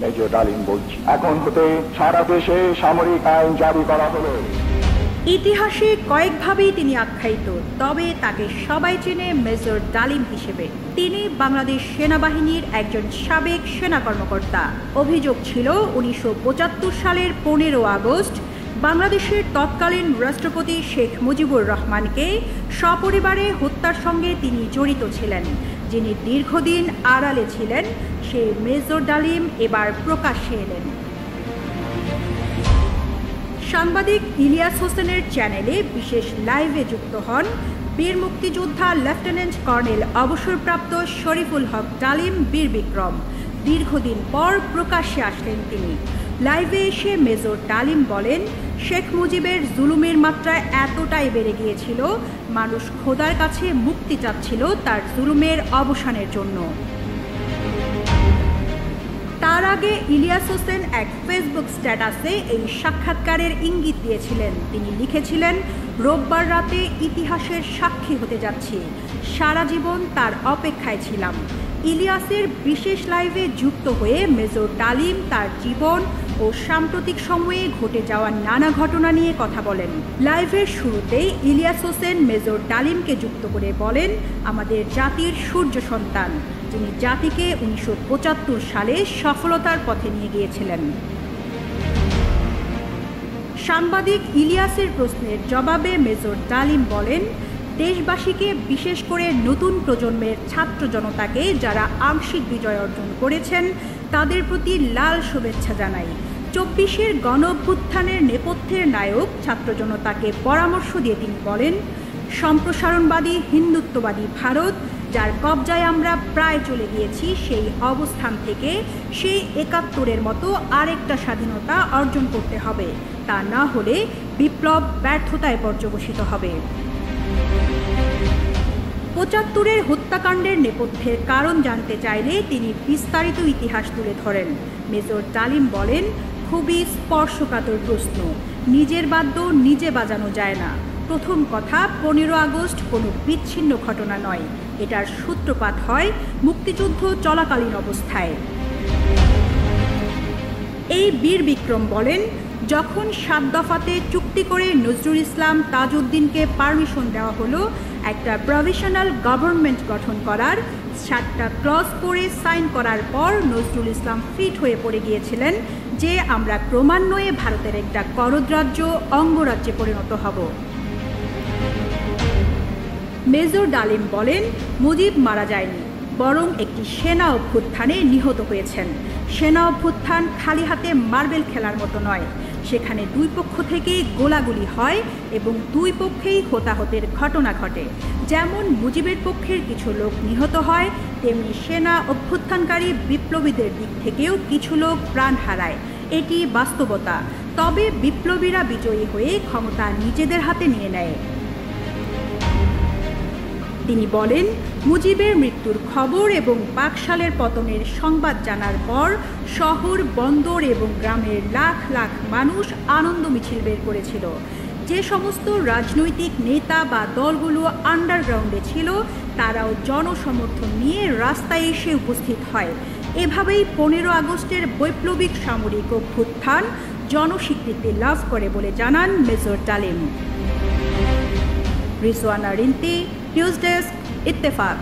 Major ডালিম বলছি, এখন হতে সারা দেশে সামরিক আইন জারি করা হলো। ইতিহাসে কয়েকভাবেই তিনি আখ্যায়িত, তবে তাকে সবাই চেনে মেজর ডালিম হিসেবে। তিনি বাংলাদেশ সেনাবাহিনীর একজন সাবেক সেনা কর্মকর্তা। অভিযোগ ছিল 1975 সালের 15 আগস্ট বাংলাদেশের তৎকালীন রাষ্ট্রপতি শেখ মুজিবুর রহমানকে সপরিবারে হত্যার সঙ্গে তিনি জড়িত ছিলেন। যিনি দীর্ঘদিন আড়ালে ছিলেন, সেই মেজর ডালিম এবার প্রকাশ্যে এলেন। সাংবাদিক ইলিয়াস হোসেনের চ্যানেলে বিশেষ লাইভে যুক্ত হন বীর মুক্তিযোদ্ধা লেফটেন্যান্ট কর্নেল অবসরপ্রাপ্ত শরীফুল হক ডালিম বীর বিক্রম। দীর্ঘদিন পর প্রকাশ্যে আসলেন তিনি। লাইভে এসে মেজর ডালিম বলেন, শেখ মুজিবের জুলুমের মাত্রা এতটাই বেড়ে গিয়েছিল, মানুষ খোদার কাছে মুক্তি চাচ্ছিল তার জুলুমের অবসানের জন্য। তার আগে ইলিয়াস হোসেন এক ফেসবুক স্ট্যাটাসে এই সাক্ষাৎকারের ইঙ্গিত দিয়েছিলেন। তিনি লিখেছিলেন, রোববার রাতে ইতিহাসের সাক্ষী হতে যাচ্ছি, সারা জীবন তার অপেক্ষায় ছিলাম। ইলিয়াসের বিশেষ লাইভে যুক্ত হয়ে মেজর ডালিম তার জীবন ও সাম্প্রতিক সময়ে ঘটে যাওয়া নানা ঘটনা নিয়ে কথা বলেন। লাইভের শুরুতেই ইলিয়াস হোসেন মেজর ডালিমকে যুক্ত করে বলেন, আমাদের জাতির সূর্য সন্তান, যিনি জাতিকে 1975 সালে সফলতার পথে নিয়ে গিয়েছিলেন। সাংবাদিক ইলিয়াসের প্রশ্নের জবাবে মেজর ডালিম বলেন, দেশবাসীকে, বিশেষ করে নতুন প্রজন্মের ছাত্র জনতাকে যারা আংশিক বিজয় অর্জন করেছেন, তাদের প্রতি লাল শুভেচ্ছা জানাই। 24-এর গণ অভ্যুত্থানের নেপথ্যের নায়ক ছাত্র জনতাকে পরামর্শ দিয়ে তিনি বলেন, সম্প্রসারণবাদী হিন্দুত্ববাদী ভারত, যার কবজায় আমরা প্রায় চলে গিয়েছি, সেই অবস্থান থেকে সেই 71-এর মতো আরেকটা স্বাধীনতা অর্জন করতে হবে। তা না হলে বিপ্লব ব্যর্থতায় পর্যবসিত হবে। 75-এর হত্যাকাণ্ডের নেপথ্যের কারণ জানতে চাইলে তিনি বিস্তারিত ইতিহাস তুলে ধরেন। মেজর ডালিম বলেন, খুবই স্পর্শকাতর প্রশ্ন, নিজের বাদ্য নিজে বাজানো যায় না। প্রথম কথা, 15 আগস্ট কোনো বিচ্ছিন্ন ঘটনা নয়, এটার সূত্রপাত হয় মুক্তিযুদ্ধ চলাকালীন অবস্থায়। এই বীর বিক্রম বলেন, যখন 7 দফাতে চুক্তি করে নজরুল ইসলাম তাজউদ্দিনকে পারমিশন দেওয়া হলো একটা প্রভিশনাল গভর্নমেন্ট গঠন করার, 7টা ক্লজ পড়ে সাইন করার পর নজরুল ইসলাম ফিট হয়ে পড়ে গিয়েছিলেন যে আমরা ক্রমান্বয়ে ভারতের একটা করদরাজ্য অঙ্গরাজ্যে পরিণত হব। মেজর ডালিম বলেন, মুজিব মারা যায়নি, বরং একটি সেনা অভ্যুত্থানে নিহত হয়েছেন। সেনা অভ্যুত্থান খালি হাতে মার্বেল খেলার মতো নয়, সেখানে দুই পক্ষ থেকে গোলাগুলি হয় এবং দুই পক্ষেই হতাহতের ঘটনা ঘটে। যেমন মুজিবের পক্ষের কিছু লোক নিহত হয়, তেমনি সেনা অভ্যুত্থানকারী বিপ্লবীদের দিক থেকেও কিছু লোক প্রাণ হারায়। এটি বাস্তবতা। তবে বিপ্লবীরা বিজয়ী হয়ে ক্ষমতা নিজেদের হাতে নিয়ে নেয়। তিনি বলেন, মুজিবের মৃত্যুর খবর এবং বাকশালের পতনের সংবাদ জানার পর শহর, বন্দর এবং গ্রামের লাখ লাখ মানুষ আনন্দ মিছিল বের করেছিল। যে সমস্ত রাজনৈতিক নেতা বা দলগুলো আন্ডারগ্রাউন্ডে ছিল, তারাও জনসমর্থন নিয়ে রাস্তায় এসে উপস্থিত হয়। এভাবেই 15 আগস্টের বৈপ্লবিক সামরিক অভ্যুত্থান জনস্বীকৃতি লাভ করে বলে জানান মেজর ডালিম। Rizwana Rinti, news desk, Ittefaq.